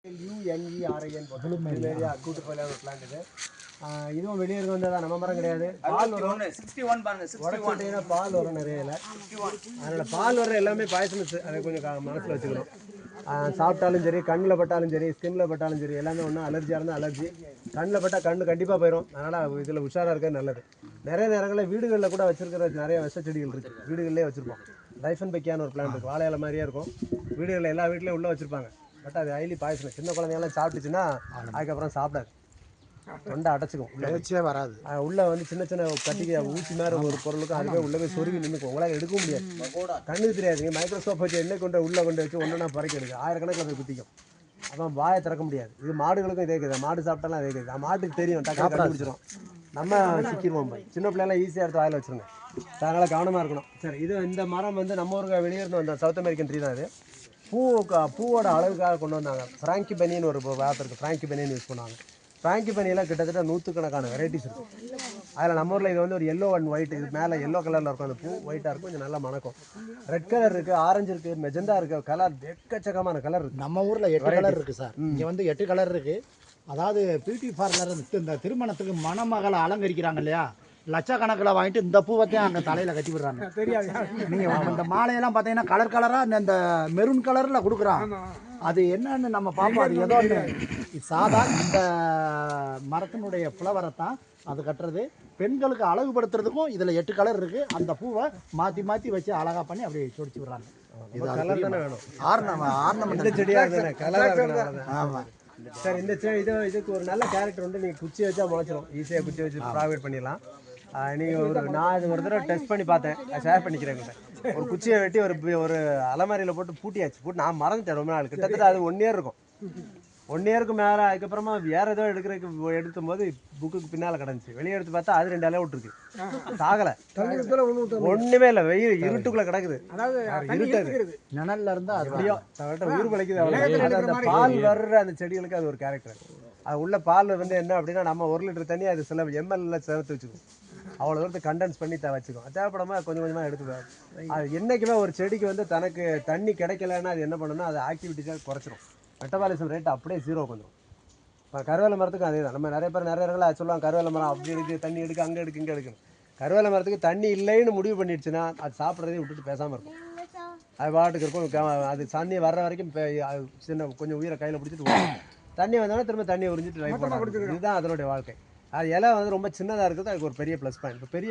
UNERIN கூட்டுப்பயிலான ஒரு plant இது. இதுவும் வெளியே இருக்க வந்ததா நம்ம மரம் கிடையாது. பால் வரும் 61 பாருங்க 61 பால் வரும் நிறைய இல்லை. அதனால் பால் வர்ற எல்லாமே பாய்சனஸ், அதை கொஞ்சம் மனசில் வச்சுக்கணும். சாப்பிட்டாலும் சரி, கண்ணில் பட்டாலும் சரி, ஸ்கின்னில் பட்டாலும் சரி, எல்லாமே ஒன்றும் அலர்ஜியாக இருந்தால் அலர்ஜி. கண்ணில் பட்டால் கண்ணு கண்டிப்பாக போயிடும். அதனால் இதில் உஷாராக இருக்கிறது நல்லது. நிறைய நேரங்களில் வீடுகளில் கூட வச்சுருக்கிற நிறைய விஷ செடிகள் இருக்குது. வீடுகளிலே வச்சுருப்போம். டைஃபன்பெக்கியான்னு ஒரு பிளான்ட் இருக்குது. வாழை இலை மாதிரியே இருக்கும். வீடுகளில் எல்லா வீட்லேயும் உள்ளே வச்சுருப்பாங்க. பட் அது ஹைலி பாய்சனஸ். சின்ன குழந்தைங்களாம் சாப்பிட்டுச்சுன்னா அதுக்கப்புறம் சாப்பிடாது, தொண்டை அடைச்சிக்கும், உள்ளே வராது. உள்ளே வந்து சின்ன சின்ன கட்டிக்க ஊசி மாதிரி ஒரு பொருளுக்கும் அதுவே உள்ளே போய் சொருவி நின்றுக்கும். உங்களால் எடுக்க முடியாது, கண்ணுக்கு தெரியாது. மைக்ரோஸ்கோப் வச்சு என்ன கொண்டு உள்ளே கொண்டு வச்சு ஒன்றுனா பறக்க எடுக்கு, ஆயிரக்கணக்கில் போய் குத்திக்கும். அப்போ வாயை திறக்க முடியாது. இது மாடுகளுக்கும் இதே இருக்குது. மாடு சாப்பிட்டாலும் அதே இருக்குது. மாட்டுக்கு தெரியும், டக்குனு கண்டுபிடிச்சிடும். நம்ம சிக்கிடுவோம். சின்ன பிள்ளைலாம் ஈஸியாக எடுத்து வாயில் வச்சுருங்க. அதனால் கவனமாக இருக்கணும். சரி, இது இந்த மரம் வந்து நம்ம ஊருக்கு வெளியேருந்து வந்த சவுத் அமெரிக்கன் ட்ரீ தான். இது பூவோட அளவுக்காக கொண்டு வந்தாங்க. ஃப்ராங்கி பனின்னு ஒரு வார்த்தை இருக்குது. ஃப்ராங்கி பனின்னு யூஸ் பண்ணுவாங்க. ஃப்ராங்கி பனியெல்லாம் கிட்டத்தட்ட 100கணக்கான வெரைட்டிஸ் இருக்கும். அதில் நம்ம ஊரில் இது வந்து ஒரு எல்லோ அண்ட் ஒயிட், இது மேலே எல்லோ கலரில் இருக்கும். அந்த பூ ஒயிட்டாக இருக்கும், கொஞ்சம் நல்லா மணக்கும். ரெட் கலர் இருக்குது, ஆரஞ்சு இருக்குது, மெஜெண்டா இருக்குது. கலர் எக்கச்சக்கமான கலர் இருக்குது. நம்ம ஊரில் 8 கலர் இருக்குது சார். இங்கே வந்து 8 கலர் இருக்குது. அதாவது பியூட்டி பார்லர் இந்த திருமணத்துக்கு மணமகளை அலங்கரிக்கிறாங்க இல்லையா, லட்சக்கணக்கில் வாங்கிட்டு இந்த பூவத்தையும் அங்கே தலையில் கட்டி விடுறாங்க. தெரியாது, நீங்கள் இந்த மாலையெல்லாம் பார்த்தீங்கன்னா கலர் கலராக இந்த மெரூன் கலரில் கொடுக்குறாங்க. அது என்னன்னு நம்ம பார்ப்போம். அது ஏதோ சாதா இந்த மரத்தினுடைய ஃப்ளவரை தான் அது கட்டுறது. பெண்களுக்கு அழகுபடுத்துறதுக்கும் இதில் 8 கலர் இருக்குது. அந்த பூவை மாற்றி மாற்றி வச்சு அழகாக பண்ணி அப்படியே சொடிச்சு விடுறாங்க. இது கலர் தானே வேணும். ஆர்னமெண்ட் செடியாக கலர். ஆமாம் சார், இந்த இதுக்கு ஒரு நல்ல கேரக்டர் வந்து நீங்கள் குச்சி வச்சா முளைச்சிடும். ஈஸியாக குச்சி வச்சு ப்ராவைட் பண்ணிடலாம். நீங்கள் நான் இது ஒரு தடவை டெஸ்ட் பண்ணி பார்த்தேன், ஷேர் பண்ணிக்கிறேன். ஒரு குச்சியை வெட்டி ஒரு அலமாரியில் போட்டு பூட்டியாச்சு. நான் மறந்துட்டேன் ரொம்ப நாள். கிட்டத்தட்ட அது 1 இயர் இருக்கும். 1 இயருக்கு மேலே. அதுக்கப்புறமா வேறு ஏதோ எடுக்கும் போது புக்குக்கு பின்னால் கிடந்துச்சு. வெளியே எடுத்து பார்த்தா அது 2 இலை விட்டுருக்கு. சாகலை, ஒன்றுமே இல்லை. வெயில் இருட்டுக்குள்ளே கிடக்குது. இருட்டது நிழல்ல இருந்தால் அப்படியோ உயிர் பழைக்குது. அவ்வளோ அந்த பால் வர்ற அந்த செடிகளுக்கு அது ஒரு கேரக்டர். அது உள்ள பால் வந்து என்ன அப்படின்னா, நம்ம 1 லிட்டர் தண்ணி அது சில எம்எல்ல சேர்த்து வச்சுக்கணும். அவ்வளோ தூரத்துக்கு கண்டென்ஸ் பண்ணி வச்சுக்கும். தேவைப்படாமல் கொஞ்சம் கொஞ்சமாக எடுத்துக்குவாங்க. அது என்றைக்குமே ஒரு செடிக்கு வந்து தனக்கு தண்ணி கிடைக்கலன்னா அது என்ன பண்ணணும்னா அது ஆக்டிவிட்டிஸாக குறைச்சிடும். மெட்டபாலிசம் ரேட் அப்படியே 0 வந்துடும். இப்போ கருவேல மரத்துக்கும் அதே தான். நம்ம நிறைய பேர் நிறைய இடங்களில் சொல்லுவாங்க, கருவேல மரம் அப்படி எடுக்கு, தண்ணி எடுக்கு, அங்கே எடுக்கு, இங்கே எடுக்கணும். கருவேல மரத்துக்கு தண்ணி இல்லைன்னு முடிவு பண்ணிடுச்சுன்னா அது சாப்பிட்றதையும் விட்டுட்டு பேசாமல் இருக்கும். அது பாட்டுக்கு இருக்கும். அது தண்ணி வர்ற வரைக்கும் சின்ன கொஞ்சம் உயிரை கையில் பிடிச்சிட்டு தண்ணி வந்தோடனே திரும்ப தண்ணி உறிஞ்சிட்டு லைஃப் பண்ண. இதுதான் அதனுடைய வாழ்க்கை. அது இலை வந்து ரொம்ப சின்னதாக இருக்குது. அதுக்கு ஒரு பெரிய ப்ளஸ் பாயிண்ட். இப்போ பெரிய